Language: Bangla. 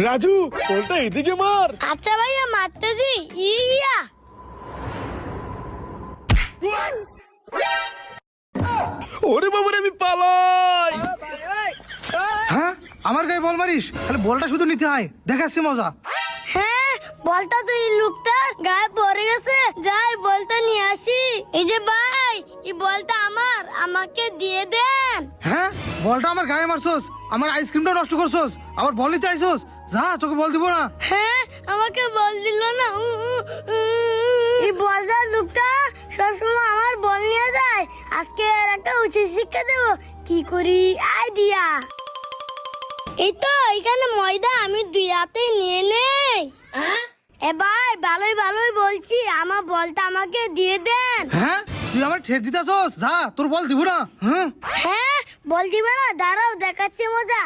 রাজু বলটা এদিকে মার। আচ্ছা ভাইয়া মারতেছি। ইয়া ওরে বাবারে আমি পালাই। হ্যাঁ আমার গায়ে বল মারিস, তাহলে বলটা শুধু নিতে হয়, দেখাচ্ছি মজা। হ্যাঁ বলটা তো এই লোকটার গায়ে পড়ে গেছে, যাই বলটা নিয়ে আসি। এই যে ভাই এই বলটা আমার, আমাকে দিয়ে দেন। হ্যাঁ বলটা আমার গায়ে মারছস, আমার আইসক্রিমটা নষ্ট করছস, আবার বল নিতে আইছস, যা তোকে বল দিব না। হ্যাঁ আমাকে বল দিল না। এই বলটার লোকটা সবসময় আমার বল নিয়ে যায়, আজকে আর একটা উচিত শিক্ষা দেব। কি করি আইডিয়া, এই তো এখানে ময়দা আমি দুই হাতে নিয়ে নেই। এ ভাই ভালোই ভালোই বলছি, আমার বলটা আমাকে দিয়ে দেন। হ্যাঁ তুই আমার ঠেট দিতেছস, যা তোর বল দিব না। হ্যাঁ হ্যাঁ বল দিবে না, দাঁড়াও দেখাচ্ছি মজা।